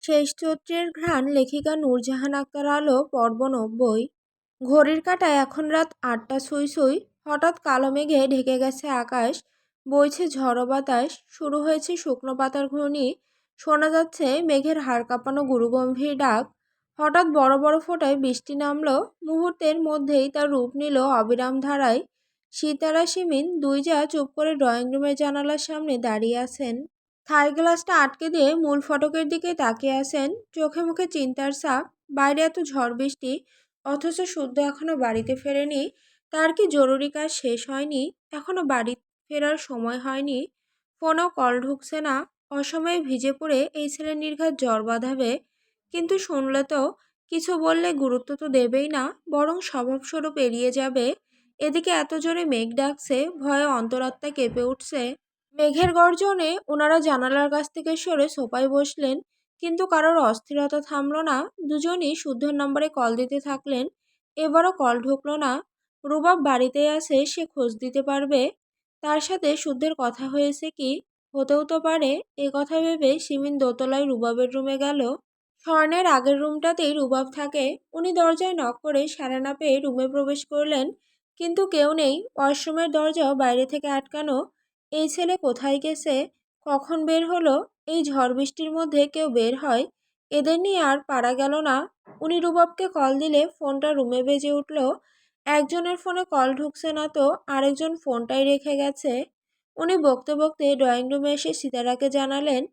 শেষ চৈত্রের ঘ্রাণ লেখিকা নূরজাহান আক্তার আলো পর্ব 90। ঘড়ির কাঁটায় এখন রাত 8টা ছুঁই ছুঁই। হঠাৎ কালো মেঘে ঢেকে গেছে আকাশ। বইছে ঝড়ো বাতাস, শুরু হয়েছে শুকনো পাতার ঘূর্ণি। শোনা যাচ্ছে মেঘের হাড় কাঁপানো গুরুগম্ভীর ডাক। হঠাৎ বড় বড় ফোঁটায় বৃষ্টি নামলো, মুহূর্তের মধ্যেই তার রূপ নিল অবিরাম ধারায়। সীতারা শিমিন দুই যা চুপ করে ড্রয়িং রুমের জানালার সামনে দাঁড়িয়ে আছেন। থাই গ্লাসটা আটকে দিয়ে মূল ফটকের দিকে তাকিয়ে আছেন, চোখে মুখে চিন্তার ছাপ। বাইরে এত ঝড় বৃষ্টি, অথচ শুদ্ধ এখনো বাড়িতে ফেরেনি। তার কি জরুরি কাজ শেষ হয়নি? এখনো বাড়ি ফেরার সময় হয়নি। ফোনও কল ঢুকছে না। অসময়ে ভিজে পড়ে এই ছেলে নির্ঘাত জ্বর বাঁধাবে। কিন্তু শুনলে তো, কিছু বললে গুরুত্ব তো দেবেই না, বরং স্বভাবস্বরূপ এড়িয়ে যাবে। এদিকে এত জোরে মেঘ ডাকছে, ভয়ে অন্তরাত্মা কেঁপে উঠছে। মেঘের গর্জনে ওনারা জানালার কাছ থেকে সরে সোফায় বসলেন, কিন্তু কারোর অস্থিরতা থামল না। দুজনই শুদ্ধর নম্বরে কল দিতে থাকলেন। এবারও কল ঢুকলো না। রুবাব বাড়িতেই আছে, সে খোঁজ দিতে পারবে। তার সাথে শুদ্ধের কথা হয়েছে কি? হতেও তো পারে। এ কথা ভেবে সিমিন দোতলায় রুবাবের রুমে গেল। স্বর্ণের আগের রুমটাতেই রুবাব থাকে। উনি দরজায় নক করে সাড়া না পেয়ে রুমে প্রবেশ করলেন, কিন্তু কেউ নেই। ওয়াশরুমের দরজাও বাইরে থেকে আটকানো। এই ছেলে কোথায় গেছে? কখন বের হলো? এই ঝড় বৃষ্টির মধ্যে কেউ বের হয়? এদের নিয়ে আর পারা গেল না। উনি রুবাবকে কল দিলে ফোনটা রুমে বেজে উঠল। একজনের ফোনে কল ঢুকছে না তো আরেকজন ফোনটাই রেখে গেছে। উনি বকতে বকতে ড্রয়িং রুমে এসে সিতারাকে জানালেন।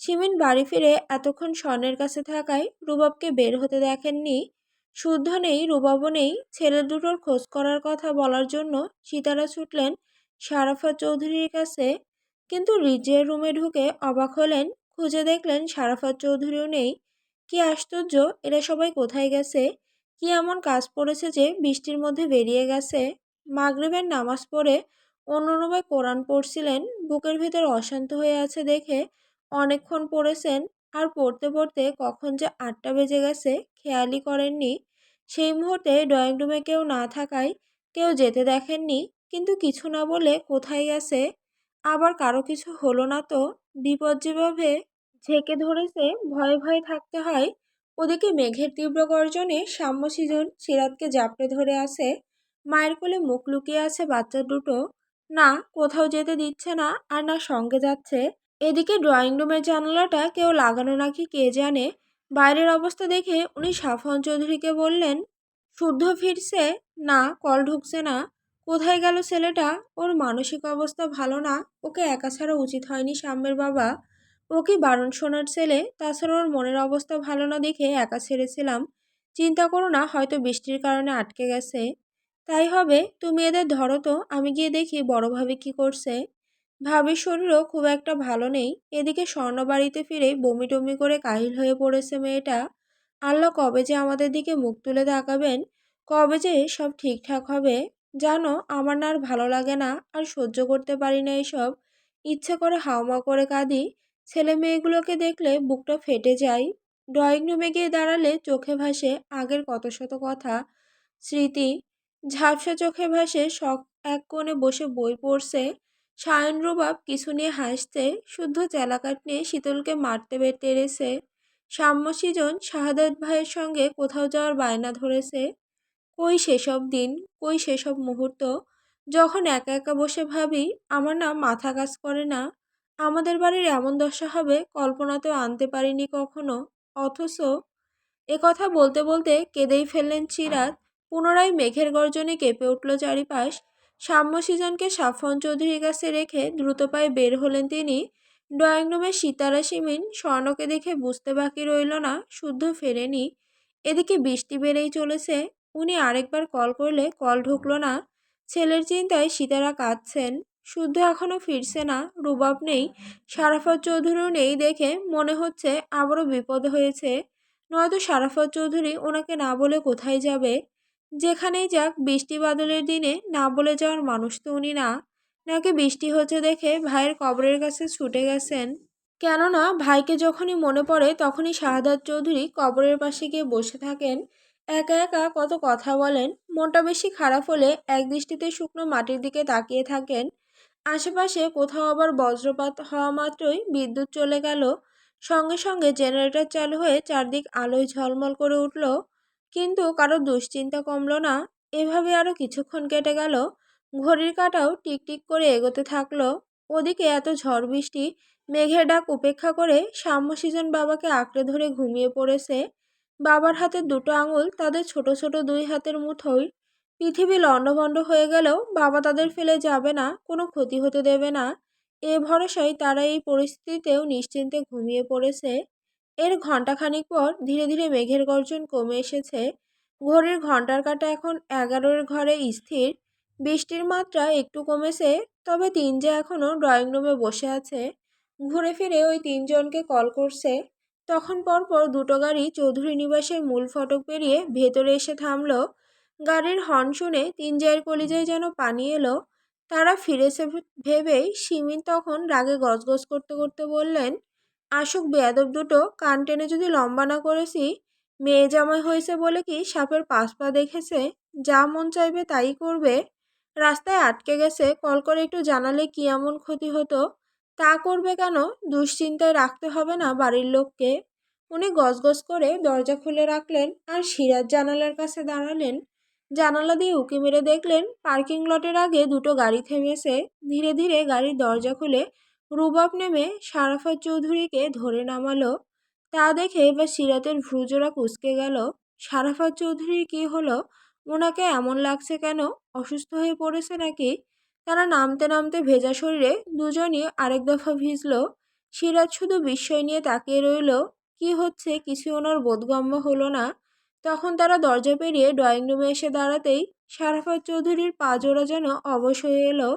শিমিন বাড়ি ফিরে এতক্ষণ স্বর্ণের কাছে থাকায় রুবাবকে বের হতে দেখেননি। শুদ্ধ নেই, রুবাবও নেই। ছেলে দুটোর খোঁজ করার কথা বলার জন্য সিতারা ছুটলেন সারাফাত চৌধুরীর কাছে। কিন্তু রিজিয়ার রুমে ঢুকে অবাক হলেন। খুঁজে দেখলেন সারাফাত চৌধুরীও নেই। কি আশ্চর্য, এরা সবাই কোথায় গেছে? কি এমন কাজ পড়েছে যে বৃষ্টির মধ্যে বেরিয়ে গেছে? মাগরিবের নামাজ পড়ে অন্য রুমে কোরআন পড়ছিলেন। বুকের ভেতর অশান্ত হয়ে আছে দেখে অনেকক্ষণ পড়েছেন। আর পড়তে পড়তে কখন যে 8টা বেজে গেছে খেয়ালই করেননি। সেই মুহূর্তে ড্রয়িং রুমে কেউ না থাকায় কেউ যেতে দেখেননি। কিন্তু কিছু না বলে কোথায় গেছে? আবার কারো কিছু হলো না তো? বিপদ যেভাবে ঝেঁকে ধরেছে, ভয়ে ভয়ে থাকতে হয়। ওদিকে মেঘের তীব্র গর্জনে সাম্যসিজন সিরাতকে জাপটে ধরে আছে। মায়ের কোলে মুখ লুকিয়ে আছে বাচ্চা দুটো। না কোথাও যেতে দিচ্ছে না, আর না সঙ্গে যাচ্ছে। এদিকে ড্রয়িং রুমের জানালাটা কেউ লাগানো নাকি কে জানে। বাইরের অবস্থা দেখে উনি সাফওয়ান চৌধুরীকে বললেন, শুদ্ধ ফিরছে? না, কল ঢুকছে না। কোথায় গেল ছেলেটা? ওর মানসিক অবস্থা ভালো না। ওকে একা ছাড়া উচিত হয়নি সাম্যের বাবা। ও কি বারণ শোনার ছেলে? তাছাড়া ওর মনের অবস্থা ভালো না দেখে একা ছেড়েছিলাম। চিন্তা করো না, হয়তো বৃষ্টির কারণে আটকে গেছে। তাই হবে, তুমি এদের ধরো তো, আমি গিয়ে দেখি বড় ভাবি কি করছে। ভাবির শরীরও খুব একটা ভালো নেই। এদিকে স্বর্ণ বাড়িতে ফিরেই বমি টমি করে কাহিল হয়ে পড়েছে মেয়েটা। আল্লাহ কবে যে আমাদের দিকে মুখ তুলে তাকাবেন, কবে যে সব ঠিকঠাক হবে। জানো, আমার না আর ভালো লাগে না, আর সহ্য করতে পারি না এসব। ইচ্ছে করে হাউমাউ করে কাঁদি। ছেলে মেয়েগুলোকে দেখলে বুকটা ফেটে যায়। ড্রয়িং রুমে গিয়ে দাঁড়ালে চোখে ভাসে আগের কত শত কথা, স্মৃতি। ঝাপসা চোখে ভাসে শখ। এক কোণে বসে বই পড়ছে সায়ন। রুবাব কিছু নিয়ে হাসছে। শুদ্ধ চেলাকাট নিয়ে শীতলকে মারতে তেড়েছে। সাম্য সৃজন শাহাদাত ভাইয়ের সঙ্গে কোথাও যাওয়ার বায়না ধরেছে। কই সেসব দিন, কই সেসব মুহূর্ত, যখন একা একা বসে ভাবি আমার না মাথা কাজ করে না। আমাদের বাড়ির এমন দশা হবে কল্পনাতেও আনতে পারিনি কখনো। অথচ কথা বলতে বলতে কেঁদেই ফেললেন সিরাত। পুনরায় মেঘের গর্জনে কেঁপে উঠল চারিপাশ। সাম্য সৃজনকে সাফওয়ান চৌধুরীর কাছে রেখে দ্রুত পায়ে বের হলেন তিনি। ড্রয়িং রুমে সিতারা শিমিন স্বর্ণকে দেখে বুঝতে বাকি রইল না শুদ্ধ ফেরেনি। এদিকে বৃষ্টি বেড়েই চলেছে। উনি আরেকবার কল করলে কল ঢুকলো না। ছেলের চিন্তায় সিতারা কাঁদছেন। শুদ্ধ এখনো ফিরছে না, রুবাব নেই, সারাফাত চৌধুরীও নেই দেখে মনে হচ্ছে আবারও বিপদ হয়েছে। নয়তো সারাফাত চৌধুরী ওনাকে না বলে কোথায় যাবে? যেখানেই যাক, বৃষ্টি বাদলের দিনে না বলে যাওয়ার মানুষ তো উনি না। নাকি বৃষ্টি হচ্ছে দেখে ভাইয়ের কবরের কাছে ছুটে গেছেন? কেননা ভাইকে যখনই মনে পড়ে তখনই শাহাদাত চৌধুরী কবরের পাশে গিয়ে বসে থাকেন। একা একা কত কথা বলেন। মনটা বেশি খারাপ হলে একদৃষ্টিতে শুকনো মাটির দিকে তাকিয়ে থাকেন। আশেপাশে কোথাও আবার বজ্রপাত হওয়া মাত্রই বিদ্যুৎ চলে গেল। সঙ্গে সঙ্গে জেনারেটর চালু হয়ে চারদিক আলোয় ঝলমল করে উঠল। কিন্তু কারো দুশ্চিন্তা কমল না। এভাবে আরো কিছুক্ষণ কেটে গেল। ঘড়ির কাঁটাও টিকটিক করে এগোতে থাকলো। ওদিকে এত ঝড় বৃষ্টি, মেঘের ডাক উপেক্ষা করে সাম্যসিজন বাবাকে আঁকড়ে ধরে ঘুমিয়ে পড়েছে। বাবার হাতের দুটো আঙুল তাদের ছোট ছোট দুই হাতের মুঠোয়। পৃথিবী লণ্ডভণ্ড হয়ে গেলেও বাবা তাদের ফেলে যাবে না, কোনো ক্ষতি হতে দেবে না। এ ভরসায় তারা এই পরিস্থিতিতেও নিশ্চিন্তে ঘুমিয়ে পড়েছে। এর ঘণ্টাখানিক পর ধীরে ধীরে মেঘের গর্জন কমে এসেছে। ঘড়ির ঘণ্টার কাঁটা এখন 11-এর ঘরে স্থির। বৃষ্টির মাত্রা একটু কমেছে, তবে তিন যে এখনও ড্রয়িং রুমে বসে আছে। ঘুরে ফিরে ওই তিনজনকে কল করছে। তখন পরপর দুটো গাড়ি চৌধুরী নিবাসের মূল ফটক পেরিয়ে ভেতরে এসে থামলো। গাড়ির হর্ন শুনে তিন জায়ের কলিজায় যেন পানি এলো। তারা ফিরেছে ভেবেই সিমিন তখন রাগে গজগজ করতে করতে বললেন, আসুক বেয়াদব দুটো, কান টেনে যদি লম্বা না করেছি। মেয়ে জামাই হয়েছে বলে কি সাপের পাঁচ পা দেখেছে? যা মন চাইবে তাই করবে। রাস্তায় আটকে গেছে, কল করে একটু জানালে কি এমন ক্ষতি হতো? তা করবে কেন? দুশ্চিন্তায় রাখতে হবে না বাড়ির লোককে। উনি গজগজ করে দরজা খুলে রাখলেন আর সিরাজ জানালার কাছে দাঁড়ালেন। জানালা দিয়ে উঁকি মেরে দেখলেন পার্কিং লটের আগে দুটো গাড়ি থেমেছে। ধীরে ধীরে গাড়ির দরজা খুলে রুবাব নেমে সারাফাত চৌধুরীকে ধরে নামালো। তা দেখে এবার সিরাতের ভ্রুজোড়া কুঁচকে গেল। সারাফাত চৌধুরীর কি হলো? ওনাকে এমন লাগছে কেন? অসুস্থ হয়ে পড়েছে নাকি? তারা নামতে নামতে ভেজা শরীরে দুজনই আরেক দফা ভিজল। সিরাজ শুধু বিস্ময় নিয়ে তাকিয়ে রইল। কি হচ্ছে কিছু ওনার বোধগম্য হলো না। তখন তারা দরজা পেরিয়ে ড্রয়িং রুমে এসে দাঁড়াতেই সারাফাত চৌধুরীর পা জোড়া যেন অবশ হয়ে এলো।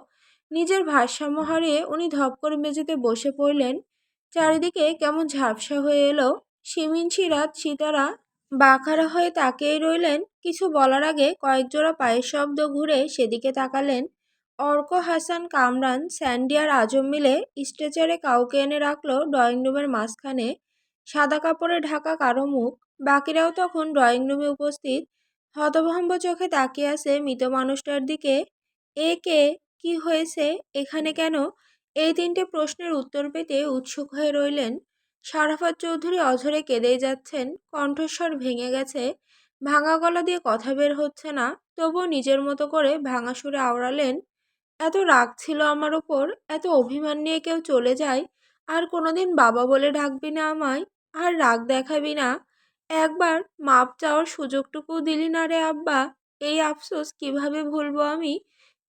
নিজের ভারসাম্য হারিয়ে উনি ধপ করে মেঝেতে বসে পড়লেন। চারিদিকে কেমন ঝাপসা হয়ে এলো। সিমিন, সিরাত, সিতারা বাঁকারা হয়ে তাকিয়েই রইলেন। কিছু বলার আগে কয়েক জোড়া পায়ের শব্দ ঘুরে সেদিকে তাকালেন। অর্ক, হাসান, কামরান, স্যান্ডি আর আজম মিলে স্ট্রেচারে কাউকে এনে রাখলো ড্রয়িং রুমের মাঝখানে। সাদা কাপড়ে ঢাকা কারো মুখ। বাকিরাও তখন ড্রয়িং রুমে উপস্থিত। হতভম্ব চোখে তাকিয়ে আছে মৃত মানুষটার দিকে। এ কে? কি হয়েছে? এখানে কেন? এই তিনটে প্রশ্নের উত্তর পেতে উৎসুক হয়ে রইলেন। সারাফাত চৌধুরী অঝরে কেঁদেই যাচ্ছেন। কণ্ঠস্বর ভেঙে গেছে। ভাঙা গলা দিয়ে কথা বের হচ্ছে না। তবুও নিজের মতো করে ভাঙা সুরে আওড়ালেন, এত রাগ ছিল আমার ওপর, এত অভিমান নিয়ে কেউ চলে যায়, আর কোনোদিন বাবা বলে ডাকবি না আমায়, আর রাগ দেখাবি না। একবার মাপ চাওয়ার সুযোগটুকুও দিলি না রে আব্বা। এই আফসোস কিভাবে ভুলবো আমি?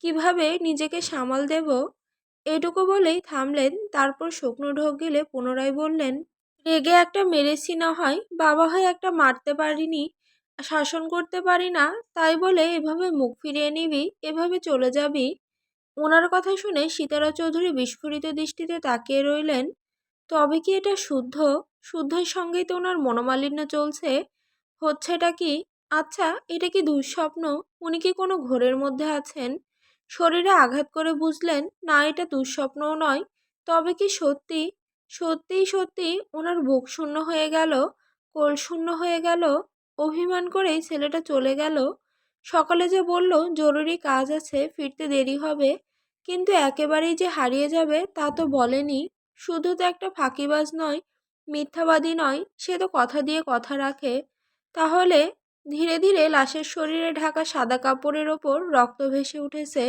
কিভাবে নিজেকে সামাল দেব? এটুকু বলেই থামলেন। তারপর শুকনো ঢোক গিলে পুনরায় বললেন, রেগে একটা মেরেছি না হয়, বাবা হয়ে একটা মারতে পারিনি, শাসন করতে পারি না, তাই বলে এভাবে মুখ ফিরিয়ে নিবি, এভাবে চলে যাবি? ওনার কথা শুনে সীতারা চৌধুরী বিস্ফোরিত দৃষ্টিতে তাকিয়ে রইলেন। তবে কি এটা শুদ্ধ? শুদ্ধের সঙ্গেই তো ওনার মনোমালিন্য চলছে। হচ্ছেটা কি? আচ্ছা, এটা কি দুঃস্বপ্ন? উনি কি কোনো ঘোরের মধ্যে আছেন? শরীরে আঘাত করে বুঝলেন না, এটা দুঃস্বপ্নও নয়। তবে কি সত্যি? সত্যিই সত্যি ওনার বুক শূন্য হয়ে গেল, কোল শূন্য হয়ে গেল। অভিমান করেই ছেলেটা চলে গেল। সকালে যে বলল জরুরি কাজ আছে, ফিরতে দেরি হবে, কিন্তু একেবারেই যে হারিয়ে যাবে তা তো বলেনি। শুধু তো একটা ফাঁকিবাজ নয়, মিথ্যাবাদী নয়, সে তো কথা দিয়ে কথা রাখে। তাহলে? ধীরে ধীরে লাশের শরীরে ঢাকা সাদা কাপড়ের ওপর রক্ত ভেসে উঠেছে,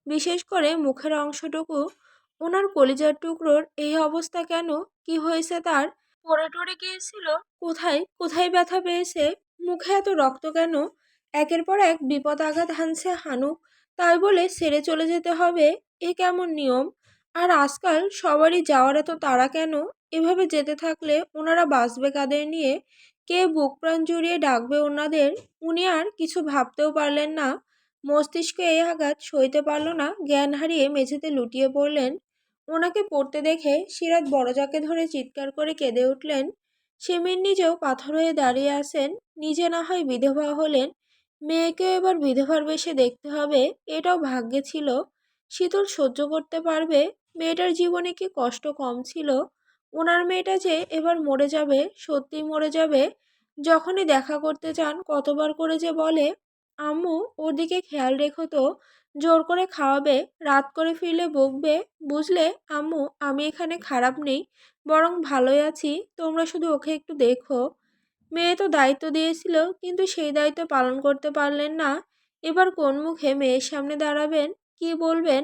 বিশেষ করে মুখের অংশটুকু। ওনার কলিজার টুকরোর এই অবস্থা কেন? কি হয়েছে তার? পড়ে টরে গিয়েছিল? কোথায় কোথায় ব্যথা পেয়েছে? মুখে এত রক্ত কেন? একের পর এক বিপদ আঘাত হানছে হানু, তাই বলে ছেড়ে চলে যেতে হবে? এ কেমন নিয়ম? আর আজকাল সবারই যাওয়ার এত তাড়া কেন? এভাবে যেতে থাকলে ওনারা বাঁচবে কাদের নিয়ে? কে বুক প্রাণ জুড়িয়ে ডাকবে ওনাদের? উনি আর কিছু ভাবতেও পারলেন না। মস্তিষ্কে এই আঘাত সইতে পারল না। জ্ঞান হারিয়ে মেঝেতে লুটিয়ে পড়লেন। ওনাকে পড়তে দেখে সিরাত বড়জাকে ধরে চিৎকার করে কেঁদে উঠলেন। সিমির নিজেও পাথর হয়ে দাঁড়িয়ে আছেন। নিজে না হয় বিধবা হলেন, মেয়েকে এবার বিধবার বেশে দেখতে হবে, এটাও ভাগ্যে ছিল। শীতল সহ্য করতে পারবে? মেয়েটার জীবনে কি কষ্ট কম ছিল? ওনার মেয়েটা যে এবার মরে যাবে, সত্যিই মরে যাবে। যখনই দেখা করতে চান কতবার করে যে বলে, আম্মু ওর দিকে খেয়াল রেখো তো, জোর করে খাওয়াবে, রাত করে ফিরলে বকবে, বুঝলে আম্মু আমি এখানে খারাপ নেই, বরং ভালোই আছি, তোমরা শুধু ওকে একটু দেখো। মেয়ে তো দায়িত্ব দিয়েছিল, কিন্তু সেই দায়িত্ব পালন করতে পারলেন না। এবার কোন মুখে মেয়ের সামনে দাঁড়াবেন, কি বলবেন?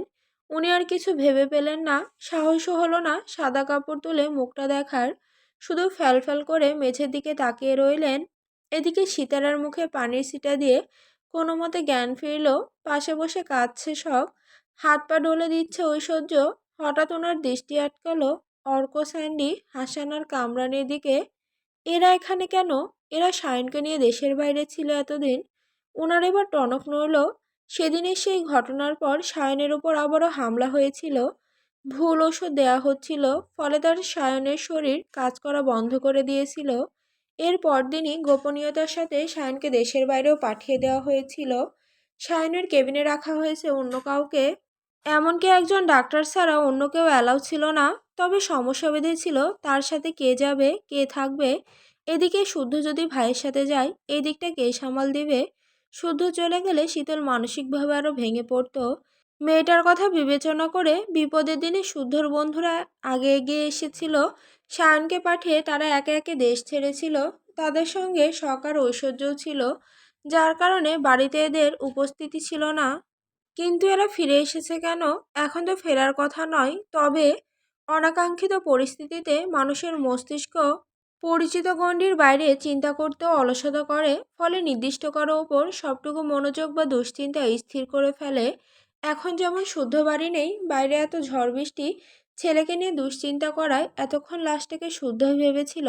উনি আর কিছু ভেবে পেলেন না, সাহসও হলো না সাদা কাপড় তুলে মুখটা দেখার। শুধু ফ্যালফ্যাল করে মেঝের দিকে তাকিয়ে রইলেন। এদিকে সিতারার মুখে পানির ছিটা দিয়ে কোনো মতে জ্ঞান ফিরল। পাশে বসে কাঁদছে সব, হাত পা ডলে দিচ্ছে ঐশ্বর্য। হঠাৎ ওনার দৃষ্টি আটকালো অর্ক, স্যান্ডি, হাসান আর কামরানের দিকে। এরা এখানে কেন? এরা সায়নকে নিয়ে দেশের বাইরে ছিল এতদিন। ওনার এবার টনক নড়ল। সেদিনের সেই ঘটনার পর সায়নের উপর আবারও হামলা হয়েছিল। ভুল ওষুধ দেয়া হচ্ছিল, ফলে তার সায়নের শরীর কাজ করা বন্ধ করে দিয়েছিল। এর পরদিনই গোপনীয়তার সাথে সায়নকে দেশের বাইরেও পাঠিয়ে দেওয়া হয়েছিল। সায়নের কেবিনে রাখা হয়েছে অন্য কাউকে, এমনকি একজন ডাক্তার ছাড়া অন্য কেউ অ্যালাউ ছিল না। তবে সমস্যা বেঁধেছিল তার সাথে কে যাবে, কে থাকবে। এদিকে শুদ্ধ যদি ভাইয়ের সাথে যায়, এই দিকটা কে সামাল দিবে? শুদ্ধ চলে গেলে শীতল মানসিকভাবে আরও ভেঙে পড়তো। মেয়েটার কথা বিবেচনা করে বিপদের দিনে শুদ্ধর বন্ধুরা আগে এগিয়ে এসেছিল। সায়নকে পাঠিয়ে তারা একে একে দেশ ছেড়েছিল। তাদের সঙ্গে শখ আর ঐশ্বর্যও ছিল, যার কারণে বাড়িতে এদের উপস্থিতি ছিল না। কিন্তু এরা ফিরে এসেছে কেন? এখন তো ফেরার কথা নয়। তবে অনাকাঙ্ক্ষিত পরিস্থিতিতে মানুষের মস্তিষ্ক পরিচিত গণ্ডির বাইরে চিন্তা করতেও অলসতা করে, ফলে নির্দিষ্ট কারো ওপর সবটুকু মনোযোগ বা দুশ্চিন্তা স্থির করে ফেলে। এখন যেমন শুদ্ধ বাড়ি নেই, বাইরে এত ঝড় বৃষ্টি, ছেলেকে নিয়ে দুশ্চিন্তা করায় এতক্ষণ লাশটাকে শুদ্ধই ভেবেছিল।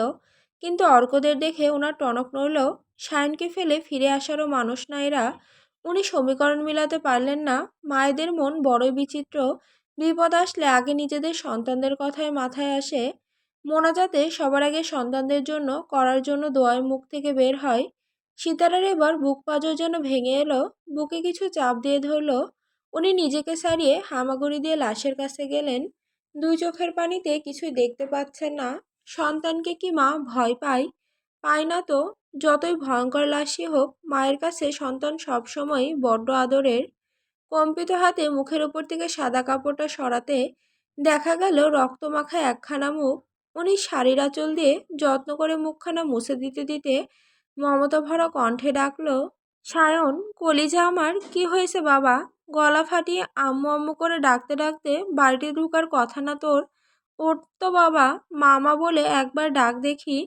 কিন্তু অর্কদের দেখে ওনার টনক নড়ল। সায়নকে ফেলে ফিরে আসারও মানুষ না এরা। উনি সমীকরণ মিলাতে পারলেন না। মায়েদের মন বড়ই বিচিত্র। বিপদ আসলে আগে নিজেদের সন্তানদের কথাই মাথায় আসে। মোনাজাতে সবার আগে সন্তানদের জন্য করার জন্য দোয়ার মুখ থেকে বের হয়। সীতারার এবার বুক পাঁজর যেন ভেঙে এলো, বুকে কিছু চাপ দিয়ে ধরলো। উনি নিজেকে ছাড়িয়ে হামাগুড়ি দিয়ে লাশের কাছে গেলেন। দুই চোখের পানিতে কিছুই দেখতে পাচ্ছেন না। সন্তানকে কি মা ভয় পায়? পায় না তো। যতই ভয়ঙ্কর লাশই হোক, মায়ের কাছে সন্তান সবসময় বড্ড আদরের। কম্পিত হাতে মুখের উপর থেকে সাদা কাপড়টা সরাতে দেখা গেল রক্তমাখা একখানা মুখ। উনি শাড়ির আঁচল দিয়ে যত্ন করে মুখখানা মুছে দিতে দিতে মমতা ভরা কণ্ঠে ডাকলো, সায়ন, কলিজা আমার, কি হয়েছে বাবা? গলা ফাটিয়ে আম্মু আম্মু করে ডাকতে ডাকতে বাড়িতে ঢুকার কথা না তোর? ওঠ তো বাবা, মামা বলে একবার ডাক দেখি।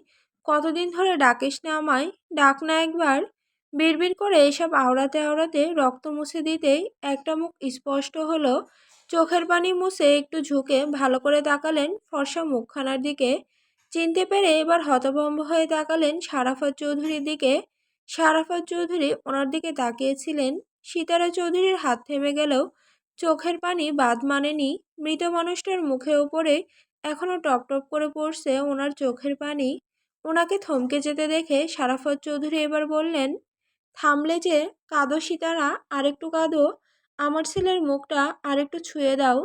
কতদিন ধরে ডাকিস না আমায়, ডাক না একবার। বিড়বিড় করে এসব আওড়াতে আওড়াতে রক্ত মুছে দিতেই একটা মুখ স্পষ্ট হলো। চোখের পানি মুছে একটু ঝুঁকে ভালো করে তাকালেন ফর্সা মুখখানার দিকে। চিনতে পেরে এবার হতভম্ব হয়ে তাকালেন সারাফত চৌধুরীর দিকে। সারাফত চৌধুরী ওনার দিকে তাকিয়েছিলেন। সিতারা চৌধুরীর হাত থেমে গেলেও চোখের পানি বাদ মানেনি। মৃত মানুষটার মুখের উপরে এখনো টপ টপ করে পড়ছে ওনার চোখের পানি। ওনাকে থমকে যেতে দেখে সারাফত চৌধুরী এবার বললেন, থামলে যে? কাঁদো সিতারা, আরেকটু কাঁদো। আমার ছেলের মুখটা আরেকটু ছুঁয়ে দাও।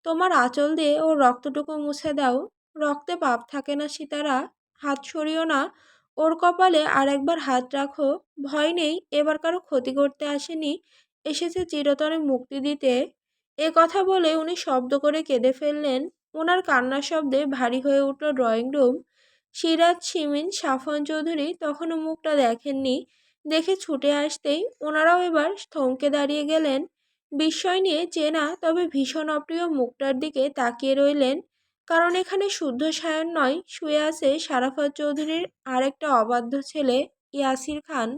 তোমার আঁচল দিয়ে ওর রক্তটুকু মুছে দাও। রক্তে পাপ থাকে না সিতারা, হাত সরিও না। ওর কপালে আর একবার হাত রাখো। ভয় নেই, এবার কারো ক্ষতি করতে আসেনি, এসেছে চিরতরে মুক্তি দিতে। এ কথা বলে উনি শব্দ করে কেঁদে ফেললেন। ওনার কান্নার শব্দে ভারী হয়ে উঠল ড্রয়িং রুম। সিরাজ, শিমিন, সাফন চৌধুরী তখনও মুখটা দেখেননি। দেখে ছুটে আসতেই ওনারাও এবার থমকে দাঁড়িয়ে গেলেন। বিস্ময় নিয়ে চেনা তবে ভীষণ অপ্রিয় মুখটার দিকে তাকিয়ে রইলেন। কারণ এখানে শুদ্ধ সায়ন নয়, শুয়ে আছে সারাফত চৌধুরীর আরেকটা অবাধ্য ছেলে, ইয়াসির খান।